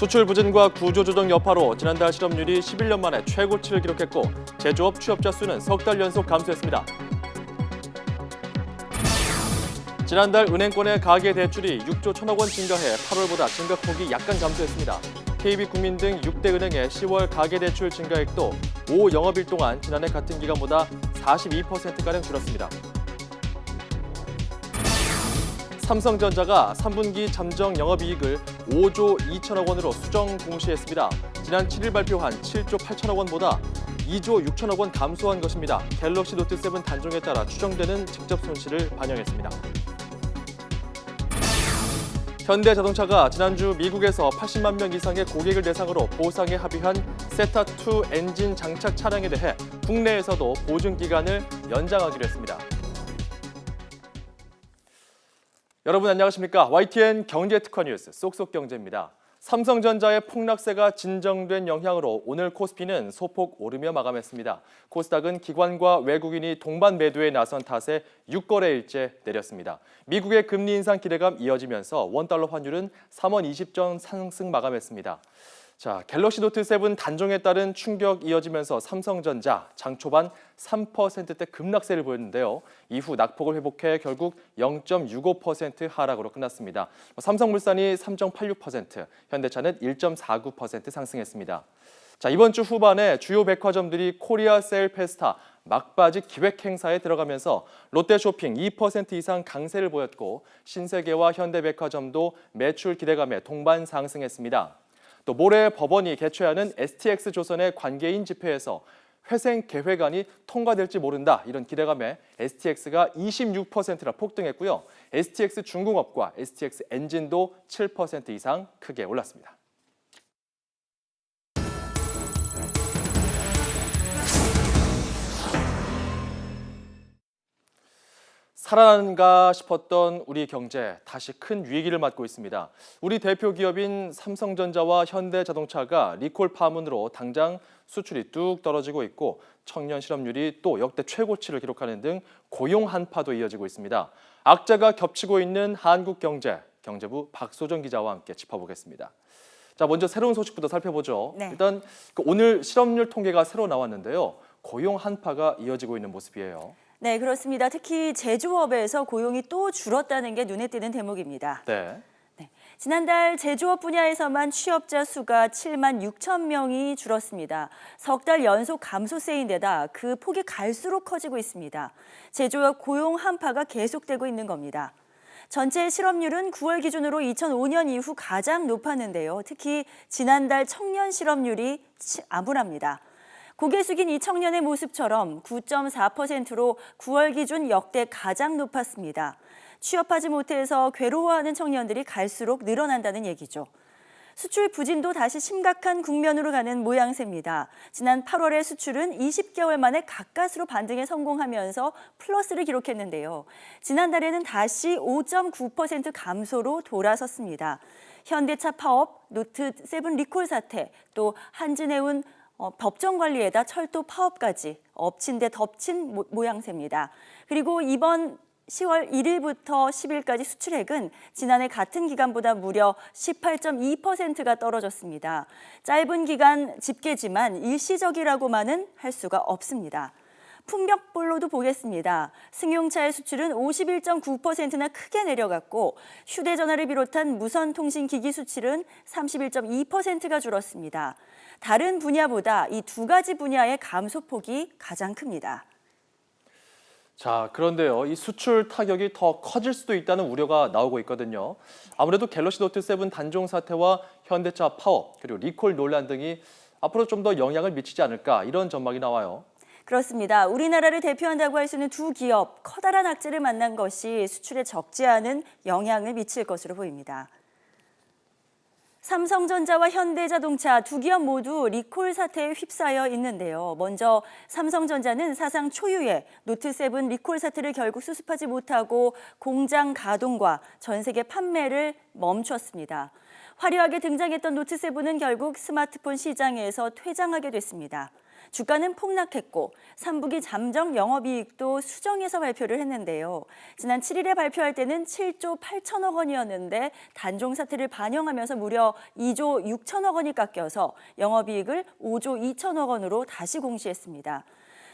수출 부진과 구조조정 여파로 지난달 실업률이 11년 만에 최고치를 기록했고 제조업 취업자 수는 석 달 연속 감소했습니다. 지난달 은행권의 가계대출이 6조 1천억 원 증가해 8월보다 증가폭이 약간 감소했습니다. KB국민 등 6대 은행의 10월 가계대출 증가액도 5영업일 동안 지난해 같은 기간보다 42%가량 줄었습니다. 삼성전자가 3분기 잠정 영업이익을 5조 2천억 원으로 수정 공시했습니다. 지난 7일 발표한 7조 8천억 원보다 2조 6천억 원 감소한 것입니다. 갤럭시 노트 7 단종에 따라 추정되는 직접 손실을 반영했습니다. 현대자동차가 지난주 미국에서 80만 명 이상의 고객을 대상으로 보상에 합의한 세타2 엔진 장착 차량에 대해 국내에서도 보증 기간을 연장하기로 했습니다. 여러분 안녕하십니까? YTN 경제특화 뉴스 쏙쏙 경제입니다. 삼성전자의 폭락세가 진정된 영향으로 오늘 코스피는 소폭 오르며 마감했습니다. 코스닥은 기관과 외국인이 동반 매도에 나선 탓에 6거래일째 내렸습니다. 미국의 금리 인상 기대감 이어지면서 원달러 환율은 3원 20전 상승 마감했습니다. 자, 갤럭시 노트 7 단종에 따른 충격 이어지면서 삼성전자 장 초반 3%대 급락세를 보였는데요. 이후 낙폭을 회복해 결국 0.65% 하락으로 끝났습니다. 삼성물산이 3.86%, 현대차는 1.49% 상승했습니다. 자, 이번 주 후반에 주요 백화점들이 코리아 세일 페스타 막바지 기획 행사에 들어가면서 롯데쇼핑 2% 이상 강세를 보였고 신세계와 현대백화점도 매출 기대감에 동반 상승했습니다. 또 모레 법원이 개최하는 STX조선의 관계인 집회에서 회생 계획안이 통과될지 모른다 이런 기대감에 STX가 26%나 폭등했고요. STX 중공업과 STX 엔진도 7% 이상 크게 올랐습니다. 살아나는가 싶었던 우리 경제 다시 큰 위기를 맞고 있습니다. 우리 대표 기업인 삼성전자와 현대자동차가 리콜 파문으로 당장 수출이 뚝 떨어지고 있고 청년 실업률이 또 역대 최고치를 기록하는 등 고용 한파도 이어지고 있습니다. 악재가 겹치고 있는 한국 경제, 경제부 박소정 기자와 함께 짚어보겠습니다. 자, 먼저 새로운 소식부터 살펴보죠. 네. 일단 오늘 실업률 통계가 새로 나왔는데요. 고용 한파가 이어지고 있는 모습이에요. 네, 그렇습니다. 특히 제조업에서 고용이 또 줄었다는 게 눈에 띄는 대목입니다. 네. 지난달 제조업 분야에서만 취업자 수가 7만 6천 명이 줄었습니다. 석 달 연속 감소세인데다 그 폭이 갈수록 커지고 있습니다. 제조업 고용 한파가 계속되고 있는 겁니다. 전체 실업률은 9월 기준으로 2005년 이후 가장 높았는데요. 특히 지난달 청년 실업률이 암울합니다. 고개 숙인 이 청년의 모습처럼 9.4%로 9월 기준 역대 가장 높았습니다. 취업하지 못해서 괴로워하는 청년들이 갈수록 늘어난다는 얘기죠. 수출 부진도 다시 심각한 국면으로 가는 모양새입니다. 지난 8월의 수출은 20개월 만에 가까스로 반등에 성공하면서 플러스를 기록했는데요. 지난달에는 다시 5.9% 감소로 돌아섰습니다. 현대차 파업, 노트7 리콜 사태, 또 한진해운 법정 관리에다 철도 파업까지 엎친 데 덮친 모양새입니다. 그리고 이번 10월 1일부터 10일까지 수출액은 지난해 같은 기간보다 무려 18.2%가 떨어졌습니다. 짧은 기간 집계지만 일시적이라고만은 할 수가 없습니다. 품목별로도 보겠습니다. 승용차의 수출은 51.9%나 크게 내려갔고 휴대전화를 비롯한 무선통신기기 수출은 31.2%가 줄었습니다. 다른 분야보다 이 두 가지 분야의 감소폭이 가장 큽니다. 자, 그런데요. 이 수출 타격이 더 커질 수도 있다는 우려가 나오고 있거든요. 아무래도 갤럭시 노트 7 단종 사태와 현대차 파업, 그리고 리콜 논란 등이 앞으로 좀 더 영향을 미치지 않을까 이런 전망이 나와요. 그렇습니다. 우리나라를 대표한다고 할 수 있는 두 기업, 커다란 악재를 만난 것이 수출에 적지 않은 영향을 미칠 것으로 보입니다. 삼성전자와 현대자동차 두 기업 모두 리콜 사태에 휩싸여 있는데요. 먼저 삼성전자는 사상 초유의 노트7 리콜 사태를 결국 수습하지 못하고 공장 가동과 전 세계 판매를 멈췄습니다. 화려하게 등장했던 노트7은 결국 스마트폰 시장에서 퇴장하게 됐습니다. 주가는 폭락했고 삼분기 잠정 영업이익도 수정해서 발표를 했는데요. 지난 7일에 발표할 때는 7조 8천억 원이었는데 단종 사태를 반영하면서 무려 2조 6천억 원이 깎여서 영업이익을 5조 2천억 원으로 다시 공시했습니다.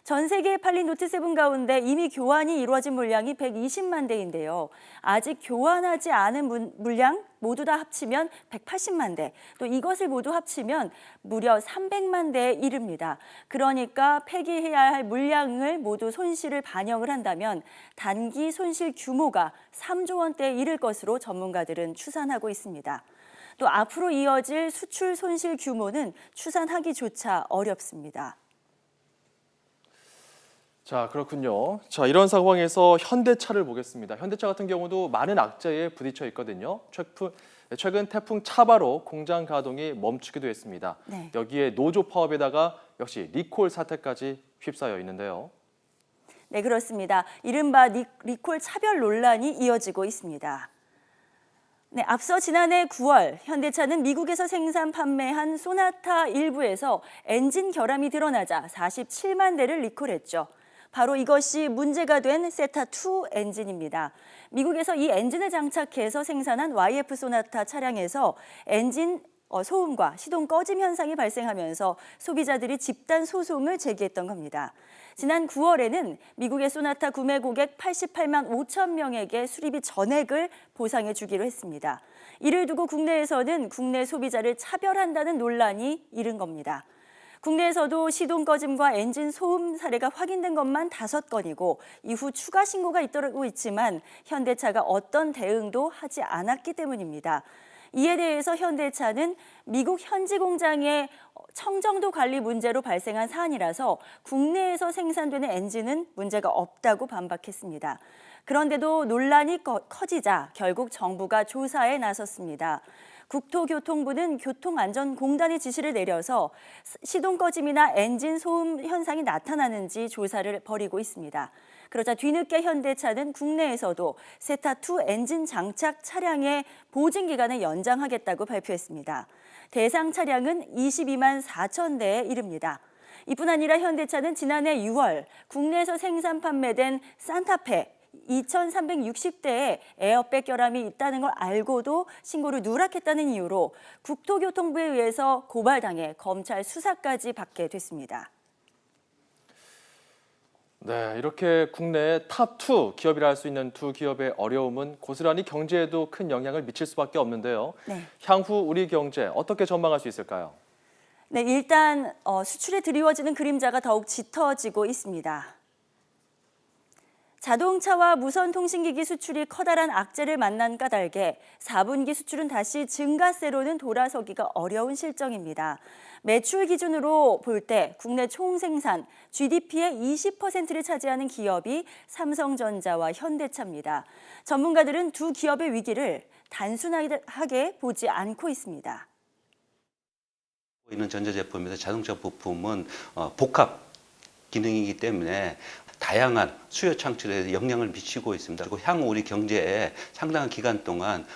전 세계에 팔린 노트7 가운데 이미 교환이 이루어진 물량이 120만 대인데요. 아직 교환하지 않은 물량 모두 다 합치면 180만 대, 또 이것을 모두 합치면 무려 300만 대에 이릅니다. 그러니까 폐기해야 할 물량을 모두 손실을 반영을 한다면 단기 손실 규모가 3조 원대에 이를 것으로 전문가들은 추산하고 있습니다. 또 앞으로 이어질 수출 손실 규모는 추산하기조차 어렵습니다. 자, 그렇군요. 자, 이런 상황에서 현대차를 보겠습니다. 현대차 같은 경우도 많은 악재에 부딪혀 있거든요. 최근 태풍 차바로 공장 가동이 멈추기도 했습니다. 네. 여기에 노조 파업에다가 역시 리콜 사태까지 휩싸여 있는데요. 네, 그렇습니다. 이른바 리콜 차별 논란이 이어지고 있습니다. 네, 앞서 지난해 9월 현대차는 미국에서 생산 판매한 소나타 일부에서 엔진 결함이 드러나자 47만 대를 리콜했죠. 바로 이것이 문제가 된 세타2 엔진입니다. 미국에서 이 엔진을 장착해서 생산한 YF 소나타 차량에서 엔진 소음과 시동 꺼짐 현상이 발생하면서 소비자들이 집단 소송을 제기했던 겁니다. 지난 9월에는 미국의 소나타 구매 고객 88만 5천 명에게 수리비 전액을 보상해 주기로 했습니다. 이를 두고 국내에서는 국내 소비자를 차별한다는 논란이 일은 겁니다. 국내에서도 시동 꺼짐과 엔진 소음 사례가 확인된 것만 5건이고 이후 추가 신고가 잇따르고 있지만 현대차가 어떤 대응도 하지 않았기 때문입니다. 이에 대해서 현대차는 미국 현지 공장의 청정도 관리 문제로 발생한 사안이라서 국내에서 생산되는 엔진은 문제가 없다고 반박했습니다. 그런데도 논란이 커지자 결국 정부가 조사에 나섰습니다. 국토교통부는 교통안전공단에 지시를 내려서 시동 꺼짐이나 엔진 소음 현상이 나타나는지 조사를 벌이고 있습니다. 그러자 뒤늦게 현대차는 국내에서도 세타2 엔진 장착 차량의 보증 기간을 연장하겠다고 발표했습니다. 대상 차량은 22만 4천 대에 이릅니다. 이뿐 아니라 현대차는 지난해 6월 국내에서 생산 판매된 산타페 2,360대에 에어백 결함이 있다는 걸 알고도 신고를 누락했다는 이유로 국토교통부에 의해서 고발당해 검찰 수사까지 받게 됐습니다. 네, 이렇게 국내의 탑2 기업이라 할 수 있는 두 기업의 어려움은 고스란히 경제에도 큰 영향을 미칠 수밖에 없는데요. 네. 향후 우리 경제 어떻게 전망할 수 있을까요? 네, 일단 수출에 드리워지는 그림자가 더욱 짙어지고 있습니다. 자동차와 무선통신기기 수출이 커다란 악재를 만난 까닭에 4분기 수출은 다시 증가세로는 돌아서기가 어려운 실정입니다. 매출 기준으로 볼 때 국내 총생산 GDP의 20%를 차지하는 기업이 삼성전자와 현대차입니다. 전문가들은 두 기업의 위기를 단순하게 보지 않고 있습니다. 있는 전자제품에서 자동차 부품은 복합 기능이기 때문에 다양한 수요 창출에 영향을 미치고 있습니다. 그리고 향후 우리 경제에 상당한 기간 동안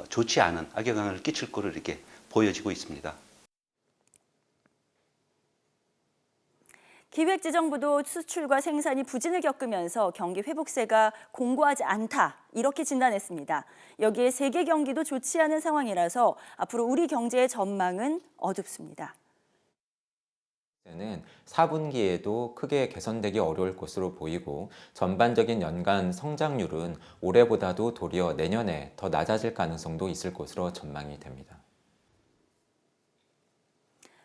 좋지 않은 악영향을 끼칠 거로 이렇게 보여지고 있습니다. 기획재정부도 수출과 생산이 부진을 겪으면서 경기 회복세가 공고하지 않다 이렇게 진단했습니다. 여기에 세계 경기도 좋지 않은 상황이라서 앞으로 우리 경제의 전망은 어둡습니다. 는 4분기에도 크게 개선되기 어려울 것으로 보이고 전반적인 연간 성장률은 올해보다도 도리어 내년에 더 낮아질 가능성도 있을 것으로 전망이 됩니다.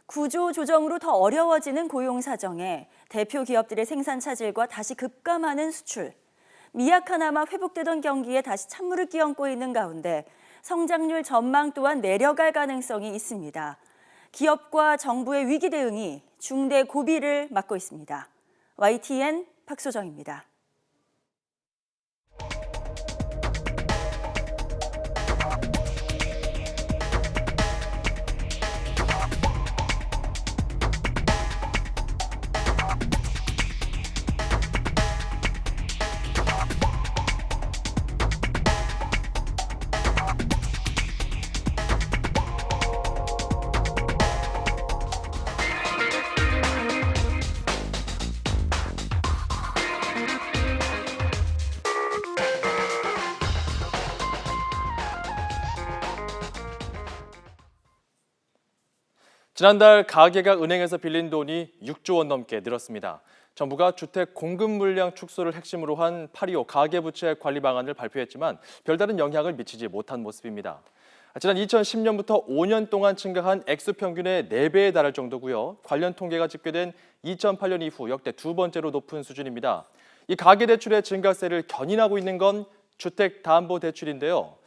구조 조정으로 더 어려워지는 고용 사정에 대표 기업들의 생산 차질과 다시 급감하는 수출, 미약하나마 회복되던 경기에 다시 찬물을 끼얹고 있는 가운데 성장률 전망 또한 내려갈 가능성이 있습니다. 기업과 정부의 위기 대응이 중대 고비를 맞고 있습니다. YTN 박소정입니다. 지난달 가계가 은행에서 빌린 돈이 6조 원 넘게 늘었습니다. 정부가 주택 공급 물량 축소를 핵심으로 한 8.25 가계부채 관리 방안을 발표했지만 별다른 영향을 미치지 못한 모습입니다. 지난 2010년부터 5년 동안 증가한 액수 평균의 4배에 달할 정도고요. 관련 통계가 집계된 2008년 이후 역대 두 번째로 높은 수준입니다. 이 가계대출의 증가세를 견인하고 있는 건 주택담보대출인데요.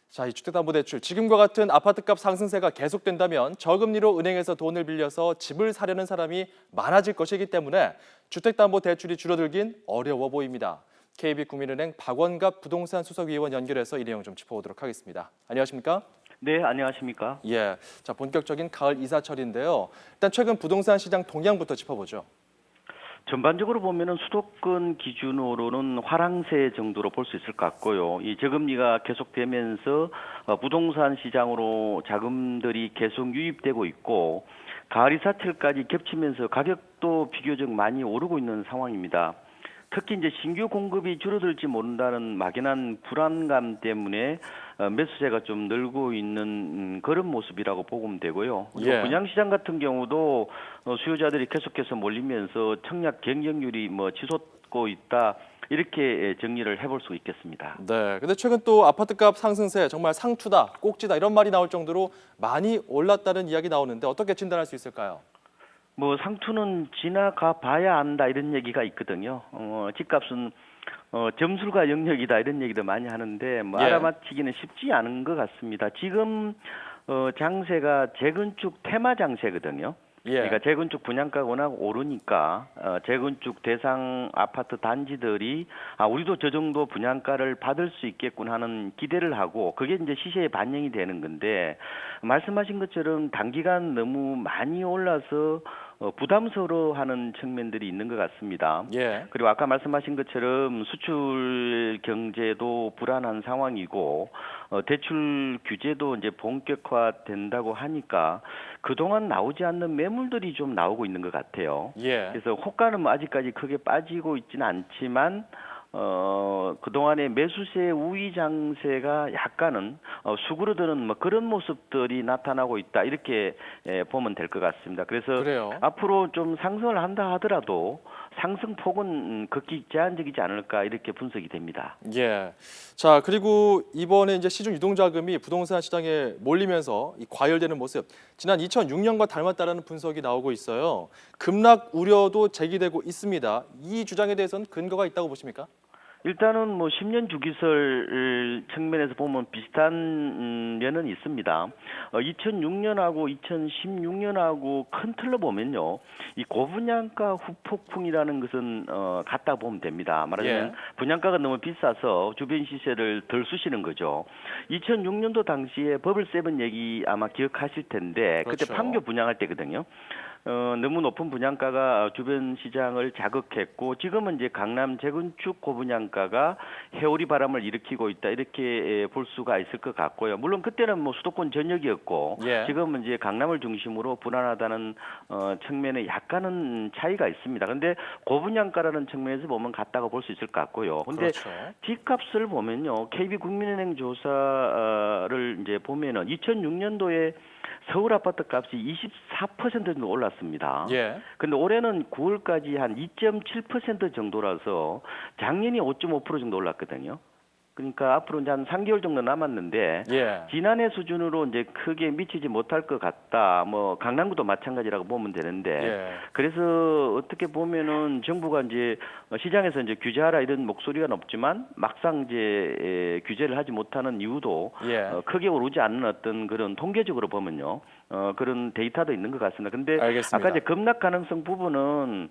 자, 이 주택담보대출, 지금과 같은 아파트값 상승세가 계속된다면 저금리로 은행에서 돈을 빌려서 집을 사려는 사람이 많아질 것이기 때문에 주택담보대출이 줄어들긴 어려워 보입니다. KB국민은행 박원갑 부동산 수석위원 연결해서 이 내용 좀 짚어보도록 하겠습니다. 안녕하십니까? 네, 안녕하십니까? 예, 자 본격적인 가을 이사철인데요. 일단 최근 부동산 시장 동향부터 짚어보죠. 전반적으로 보면은 수도권 기준으로는 화랑세 정도로 볼 수 있을 것 같고요. 이 저금리가 계속되면서 부동산 시장으로 자금들이 계속 유입되고 있고 가을 이사철까지 겹치면서 가격도 비교적 많이 오르고 있는 상황입니다. 특히 이제 신규 공급이 줄어들지 모른다는 막연한 불안감 때문에 매수세가 좀 늘고 있는 그런 모습이라고 보면 되고요. 예. 분양시장 같은 경우도 수요자들이 계속해서 몰리면서 청약 경쟁률이 치솟고 있다. 이렇게 정리를 해볼 수 있겠습니다. 네, 근데 최근 또 아파트값 상승세 정말 상투다, 꼭지다 이런 말이 나올 정도로 많이 올랐다는 이야기 나오는데 어떻게 진단할 수 있을까요? 상투는 지나가 봐야 안다 이런 얘기가 있거든요. 집값은 점술과 영역이다 이런 얘기도 많이 하는데 예. 알아맞히기는 쉽지 않은 것 같습니다. 지금 장세가 재건축 테마 장세거든요. 예. 그러니까 재건축 분양가가 워낙 오르니까 재건축 대상 아파트 단지들이 우리도 저 정도 분양가를 받을 수 있겠군 하는 기대를 하고 그게 이제 시세에 반영이 되는 건데 말씀하신 것처럼 단기간 너무 많이 올라서 부담스러워하는 측면들이 있는 것 같습니다. 예. 그리고 아까 말씀하신 것처럼 수출 경제도 불안한 상황이고 대출 규제도 이제 본격화된다고 하니까 그동안 나오지 않는 매물들이 좀 나오고 있는 것 같아요. 예. 그래서 호가는 아직까지 크게 빠지고 있지는 않지만 그동안의 매수세 우위 장세가 약간은 수그러드는 그런 모습들이 나타나고 있다 이렇게 보면 될 것 같습니다. 그래서 그래요. 앞으로 좀 상승을 한다 하더라도 상승폭은 극히 제한적이지 않을까 이렇게 분석이 됩니다. 예. 자, 그리고 이번에 이제 시중 유동자금이 부동산 시장에 몰리면서 이 과열되는 모습, 지난 2006년과 닮았다라는 분석이 나오고 있어요. 급락 우려도 제기되고 있습니다. 이 주장에 대해서는 근거가 있다고 보십니까? 일단은 10년 주기설 측면에서 보면 비슷한 면은 있습니다. 2006년하고 2016년하고 큰 틀로 보면요, 이 고분양가 후폭풍이라는 것은 같다 보면 됩니다. 말하자면 예. 분양가가 너무 비싸서 주변 시세를 덜 쑤시는 거죠. 2006년도 당시에 버블 세븐 얘기 아마 기억하실 텐데 그렇죠. 그때 판교 분양할 때거든요. 너무 높은 분양가가 주변 시장을 자극했고 지금은 이제 강남 재건축 고분양가가 해오리 바람을 일으키고 있다 이렇게 볼 수가 있을 것 같고요. 물론 그때는 수도권 전역이었고 예. 지금은 이제 강남을 중심으로 불안하다는 측면에 약간은 차이가 있습니다. 그런데 고분양가라는 측면에서 보면 같다고 볼 수 있을 것 같고요. 근데 그렇죠. 집값을 보면요, KB국민은행 조사를 이제 보면은 2006년도에 서울 아파트 값이 24% 정도 올랐습니다. 예. 근데 올해는 9월까지 한 2.7% 정도라서 작년이 5.5% 정도 올랐거든요. 그러니까 앞으로 이제 한 3개월 정도 남았는데 예. 지난해 수준으로 이제 크게 미치지 못할 것 같다. 강남구도 마찬가지라고 보면 되는데 예. 그래서 어떻게 보면은 정부가 이제 시장에서 이제 규제하라 이런 목소리가 높지만 막상 이제 규제를 하지 못하는 이유도 예. 크게 오르지 않는 어떤 그런 통계적으로 보면요. 그런 데이터도 있는 것 같습니다. 근데 알겠습니다. 아까 이제 급락 가능성 부분은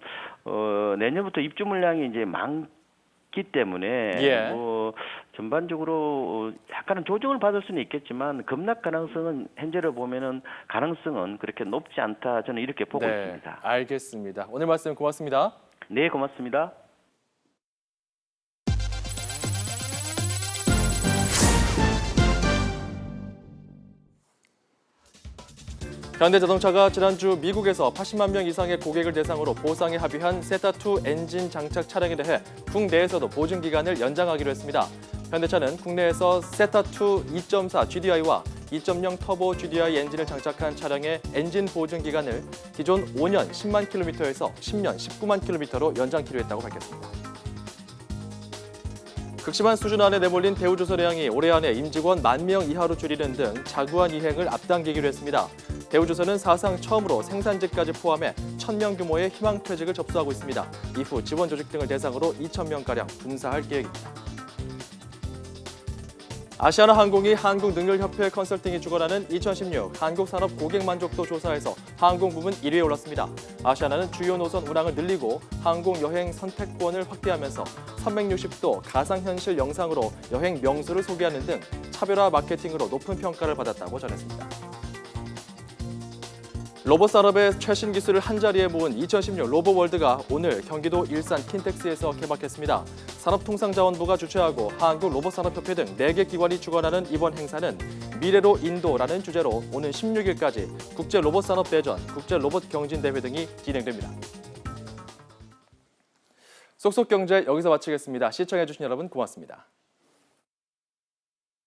내년부터 입주 물량이 이제 많기 때문에 예. 전반적으로 약간은 조정을 받을 수는 있겠지만 급락 가능성은 현재로 보면은 가능성은 그렇게 높지 않다 저는 이렇게 보고 네, 있습니다. 알겠습니다. 오늘 말씀 고맙습니다. 네, 고맙습니다. 현대자동차가 지난주 미국에서 80만 명 이상의 고객을 대상으로 보상에 합의한 세타2 엔진 장착 차량에 대해 국내에서도 보증 기간을 연장하기로 했습니다. 현대차는 국내에서 세타2 2.4 GDI와 2.0 터보 GDI 엔진을 장착한 차량의 엔진 보증 기간을 기존 5년 10만 킬로미터에서 10년 19만 킬로미터로 연장키로 했다고 밝혔습니다. 극심한 수준 안에 내몰린 대우조선해양이 올해 안에 임직원 10,000명 이하로 줄이는 등 자구한 이행을 앞당기기로 했습니다. 대우조선은 사상 처음으로 생산직까지 포함해 1,000명 규모의 희망퇴직을 접수하고 있습니다. 이후 지원 조직 등을 대상으로 2,000명가량 분사할 계획입니다. 아시아나항공이 한국능력협회 컨설팅이 주관하는 2016 한국산업 고객만족도 조사에서 항공 부문 1위에 올랐습니다. 아시아나는 주요 노선 운항을 늘리고 항공 여행 선택권을 확대하면서 360도 가상현실 영상으로 여행 명소를 소개하는 등 차별화 마케팅으로 높은 평가를 받았다고 전했습니다. 로봇 산업의 최신 기술을 한자리에 모은 2016 로봇월드가 오늘 경기도 일산 킨텍스에서 개막했습니다. 산업통상자원부가 주최하고 한국로봇산업협회 등 4개 기관이 주관하는 이번 행사는 미래로 인도라는 주제로 오는 16일까지 국제로봇산업대전, 국제로봇경진대회 등이 진행됩니다. 쏙쏙경제 여기서 마치겠습니다. 시청해주신 여러분 고맙습니다.